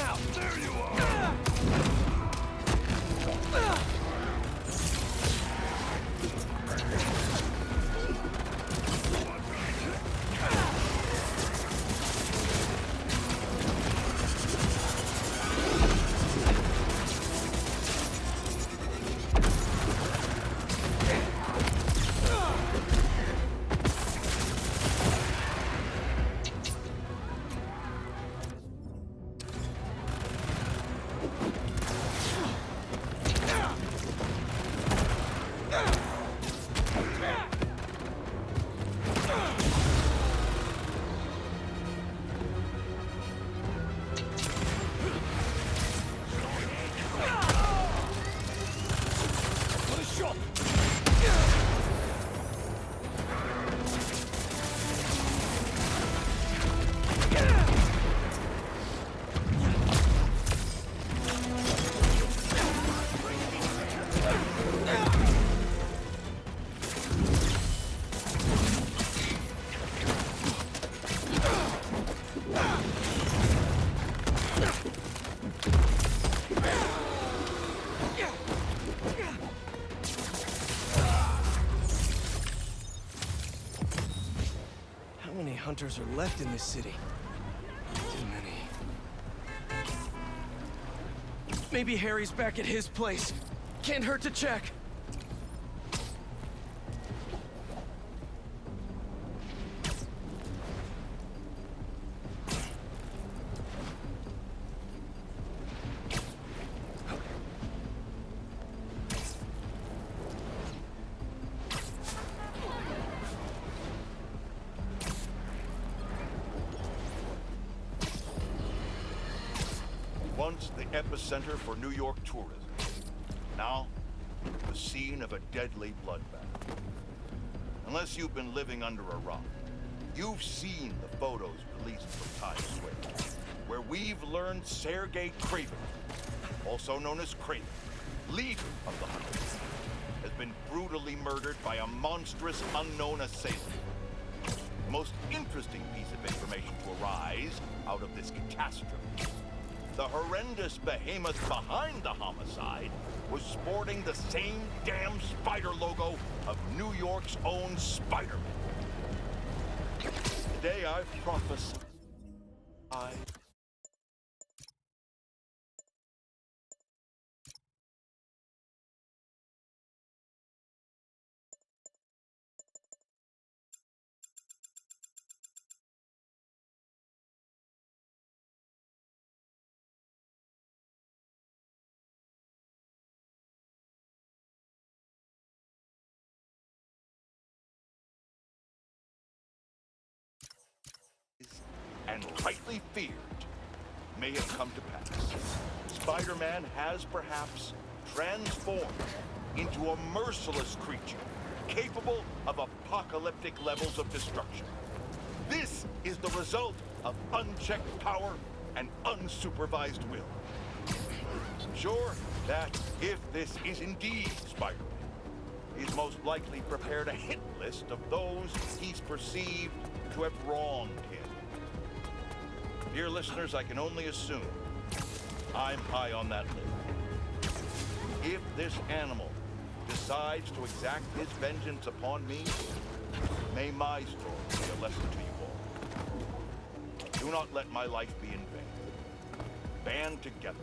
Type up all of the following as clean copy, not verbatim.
out! There you are! How many hunters are left in this city? Too many. Maybe Harry's back at his place. Can't hurt to check. Once the epicenter for New York tourism. Now, the scene of a deadly bloodbath. Unless you've been living under a rock, you've seen the photos released from Times Square, where we've learned Sergei Kraven, also known as Kraven, leader of the Hunters, has been brutally murdered by a monstrous unknown assailant. The most interesting piece of information to arise out of this catastrophe: the horrendous behemoth behind the homicide was sporting the same damn spider logo of New York's own Spider-Man. Today I've prophesied. And rightly feared, may have come to pass. Spider-Man has perhaps transformed into a merciless creature capable of apocalyptic levels of destruction. This is the result of unchecked power and unsupervised will. I'm sure that if this is indeed Spider-Man, he's most likely prepared a hit list of those he's perceived to have wronged him. Dear listeners, I can only assume I'm high on that list. If this animal decides to exact his vengeance upon me, may my story be a lesson to you all. Do not let my life be in vain. Band together,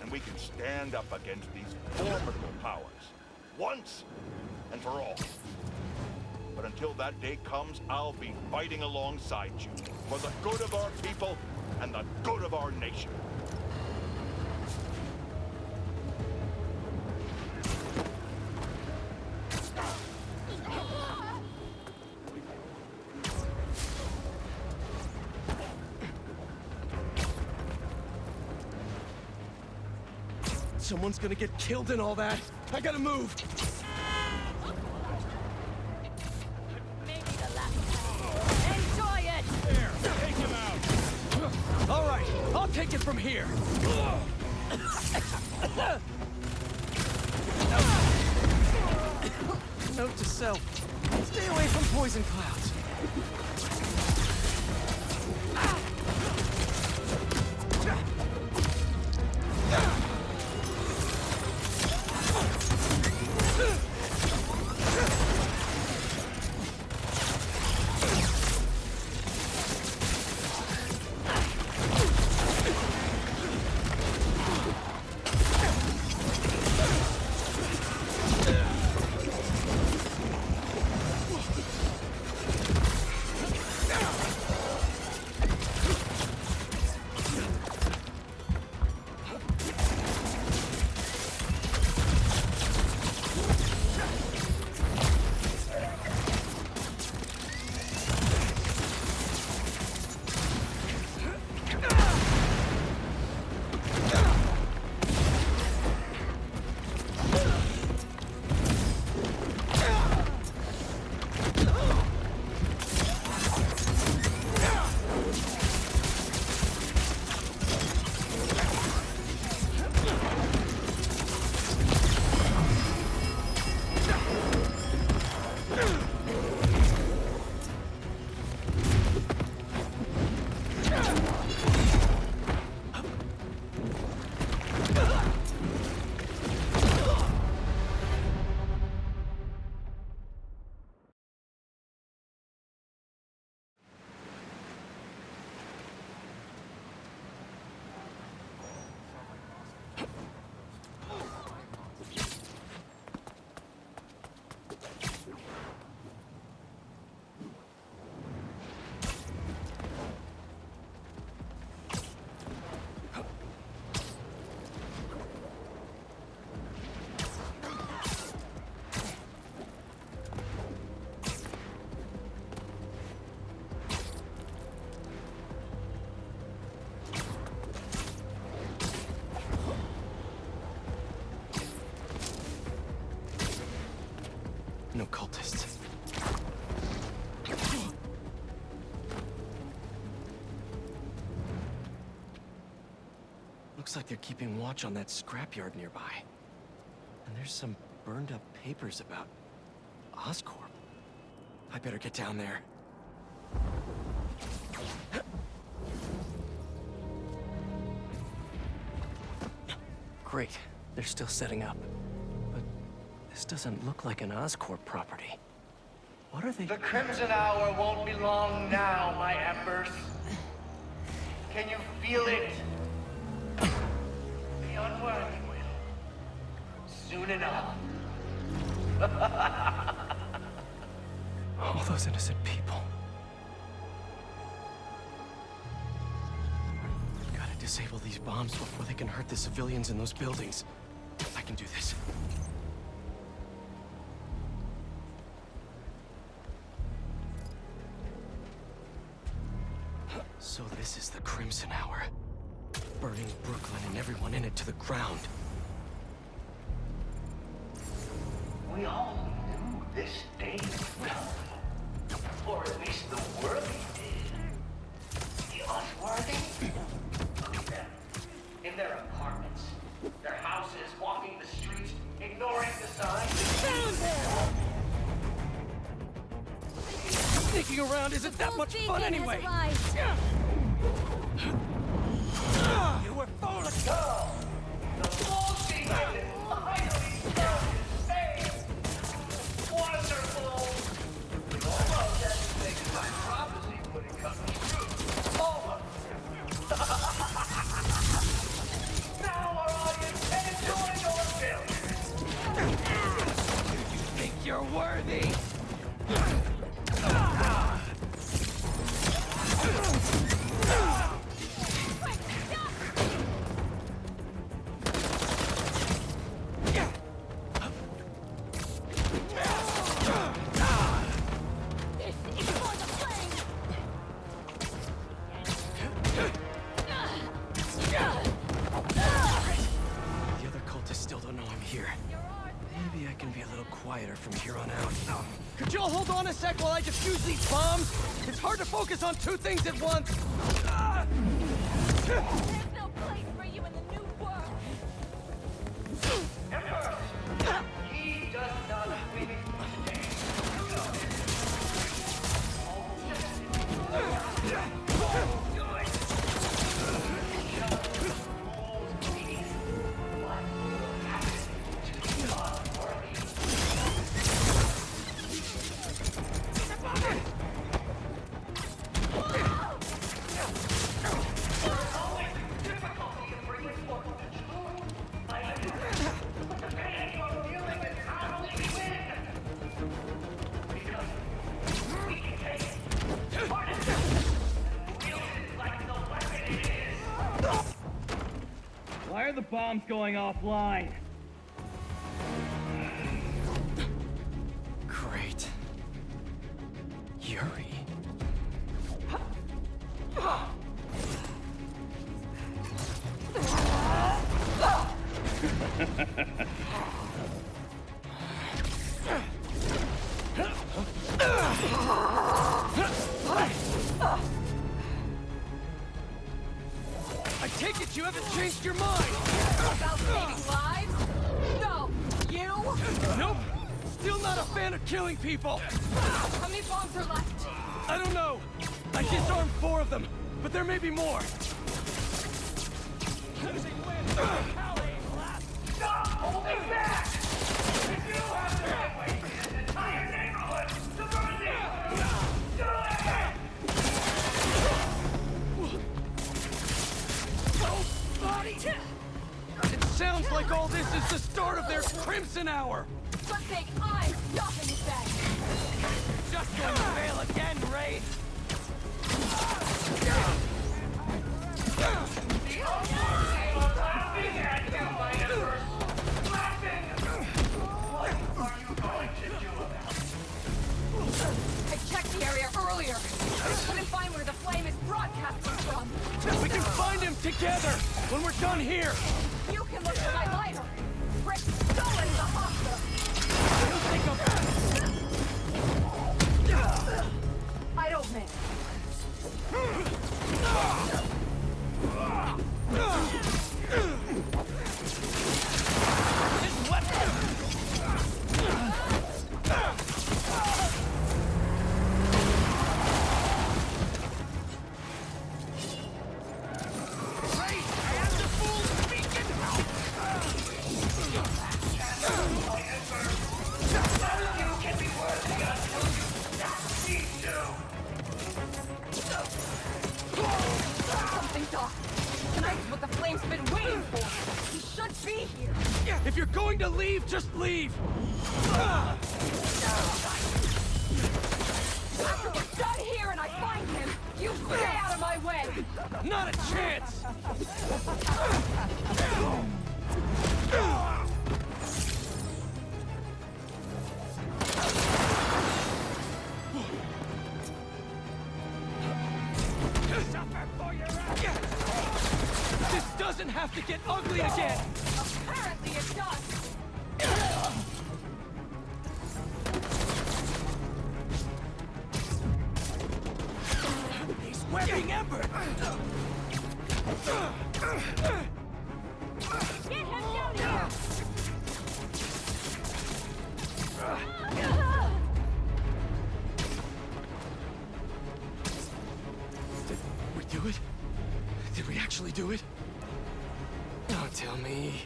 and we can stand up against these formidable powers, once and for all. But until that day comes, I'll be fighting alongside you for the good of our people and the good of our nation. Someone's gonna get killed in all that. I gotta move. Take it from here! Note to self. Stay away from poison clouds. Looks like they're keeping watch on that scrapyard nearby. And there's some burned up papers about Oscorp. I better get down there. Great. They're still setting up. But this doesn't look like an Oscorp property. What are they... The Crimson Hour won't be long now, my embers. Can you feel it? The unworthy will. Soon enough. All those innocent people. Gotta disable these bombs before they can hurt the civilians in those buildings. I can do this. So this is the Crimson Hour. Burning Brooklyn and everyone in it to the ground. We all knew this day would come. Or at least the worthy did. The unworthy? Look at them. In their apartments. Their houses, walking the streets, ignoring the signs. Sneaking around isn't that much fun anyway! You were foolish! No! The full season is finally started! Hey! Wonderful! Almost everything in my prophecy would have come true. Almost! Now our audience can enjoy your failures! You think you're worthy? Maybe I can be a little quieter from here on out. Could y'all hold on a sec while I defuse these bombs? It's hard to focus on two things at once. There's no place for you in the new world. Emperor! He does not win today. Why are the bombs going offline? Great. Yuri. I take it you haven't changed your mind! About saving lives? No! You? Nope! Still not a fan of killing people! How many bombs are left? I don't know! I disarmed 4 of them, but there may be more! Stop holding back! If you have the right way to this entire neighborhood, subversive! Do it! It sounds like all this is the start of their Crimson Hour! But think I'm stopping it then! Just going to fail again, Raid! Laughing at you, my embers! Laughing! What are you going to do about it? I checked the area earlier. I couldn't find where the flame is broadcasting from. We can find him together when we're done here! You can look for my lighter. Rick's stolen the hospital. He'll take up... I don't miss. Tonight's what the Flame's been waiting for. He should be here. If you're going to leave, just leave! After we're done here and I find him, you stay out of my way. Not a chance! This doesn't have to get ugly again! Apparently it does. He's webbing Ember! Get him down here! Did we do it? Did we actually do it? Don't tell me.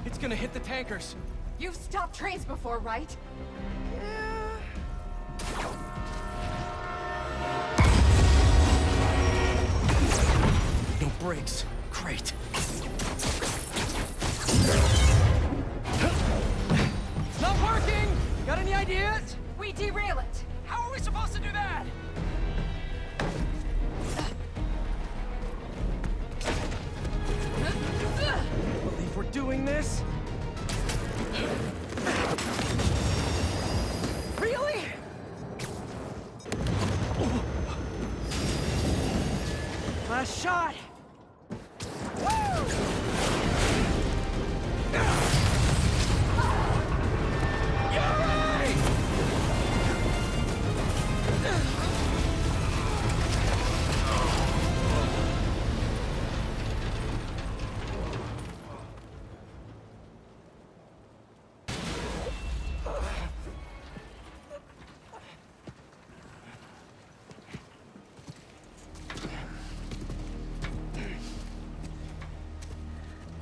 It's gonna hit the tankers. You've stopped trains before, right? No brakes. Great. It's not working! Got any ideas? We derail it. How are we supposed to do that? Believe we're doing this? Really? Last shot!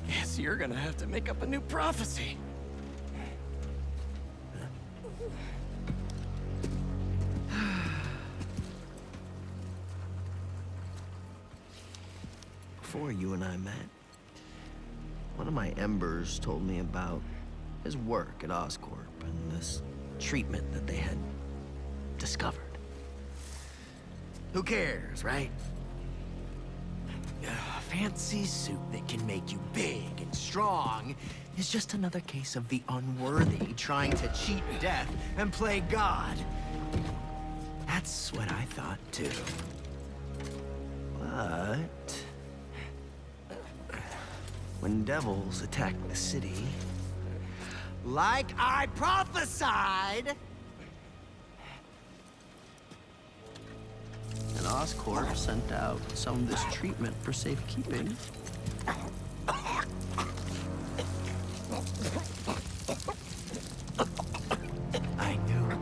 Guess you're gonna have to make up a new prophecy. Before you and I met, one of my Embers told me about his work at Oscorp and this treatment that they had discovered. Who cares, right? A fancy suit that can make you big and strong is just another case of the unworthy trying to cheat death and play God. That's what I thought too. But when devils attack the city, like I prophesied, and Oscorp sent out some of this treatment for safekeeping. I knew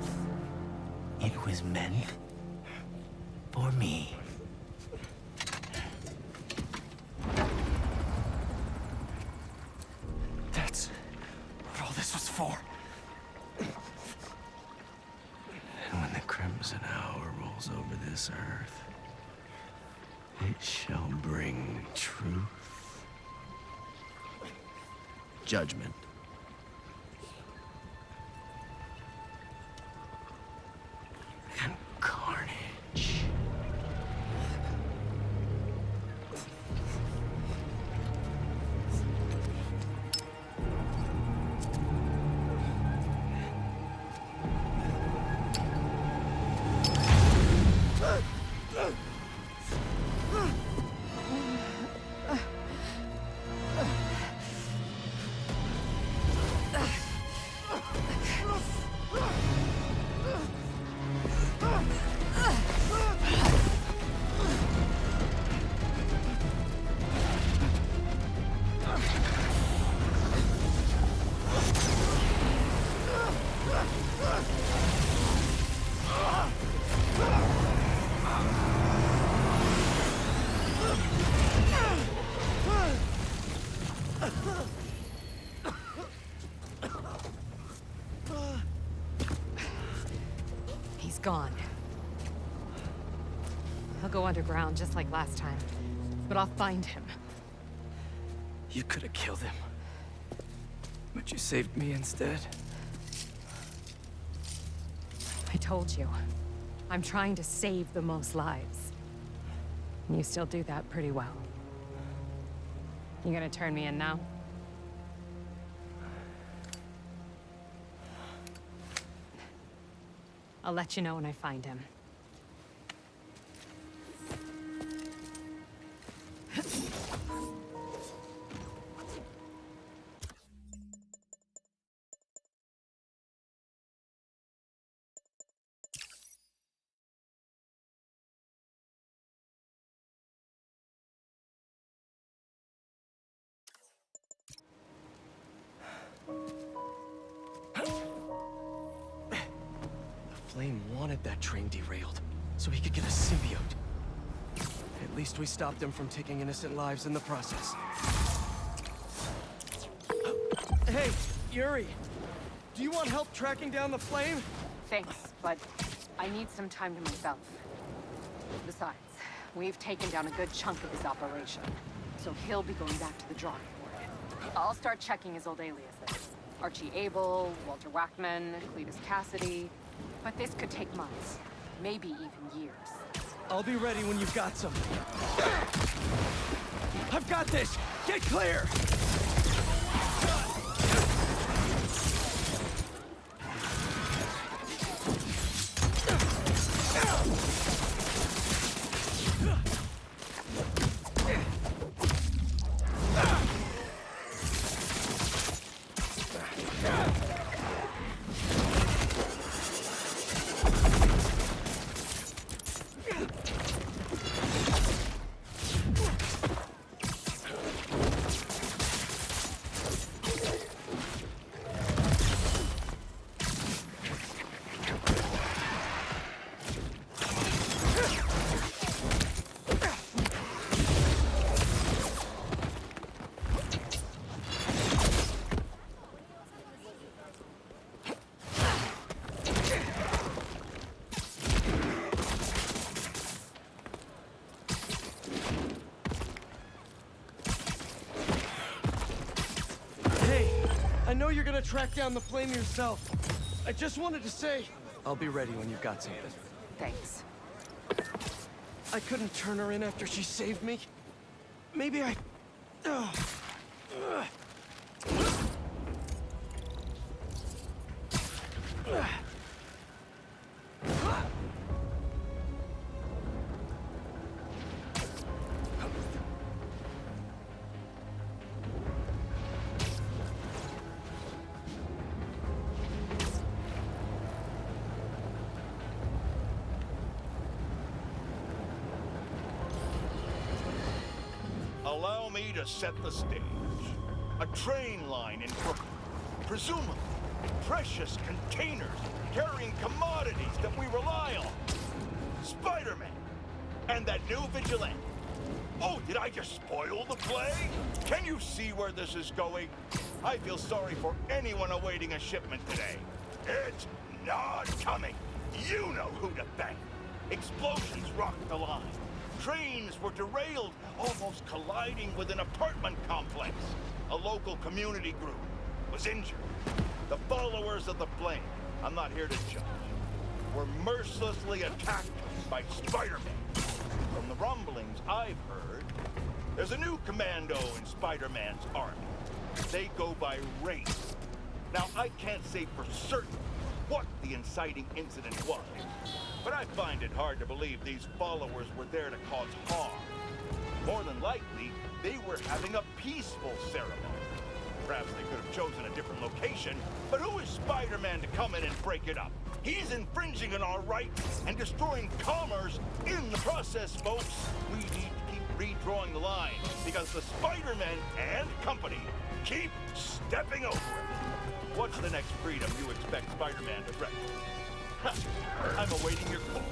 it was meant for me. That's what all this was for. And when the Crimson Hour rolls over this earth, it shall bring truth, judgment, and carnage. gone. I'll go underground just like last time, but I'll find him. You could have killed him. But you saved me instead. I told you. I'm trying to save the most lives. And you still do that pretty well. You gonna turn me in now? I'll let you know when I find him. Flame wanted that train derailed, so he could get a symbiote. At least we stopped him from taking innocent lives in the process. Hey, Yuri! Do you want help tracking down the Flame? Thanks, but I need some time to myself. Besides, we've taken down a good chunk of his operation, so he'll be going back to the drawing board. I'll start checking his old aliases. Archie Abel, Walter Wackman, Cletus Cassidy. But this could take months, maybe even years. I'll be ready when you've got some. I've got this! Get clear! I know you're gonna track down the Flame yourself. I just wanted to say, I'll be ready when you've got something. Thanks. I couldn't turn her in after she saved me. Maybe I... Allow me to set the stage. A train line in Brooklyn. Presumably, precious containers carrying commodities that we rely on. Spider-Man! And that new vigilante. Oh, did I just spoil the play? Can you see where this is going? I feel sorry for anyone awaiting a shipment today. It's not coming. You know who to thank. Explosions rocked the line. Trains were derailed, almost colliding with an apartment complex. A local community group was injured. The followers of the Flame, I'm not here to judge, were mercilessly attacked by Spider-Man. From the rumblings I've heard, there's a new commando in Spider-Man's army. They go by race. Now, I can't say for certain what the inciting incident was, but I find it hard to believe these followers were there to cause harm. More than likely, they were having a peaceful ceremony. Perhaps they could have chosen a different location, but who is Spider-Man to come in and break it up? He's infringing on our rights and destroying commerce in the process, folks. We need to keep redrawing the line, because the Spider-Man and company keep stepping over it. What's the next freedom you expect Spider-Man to wreck? I'm awaiting your call.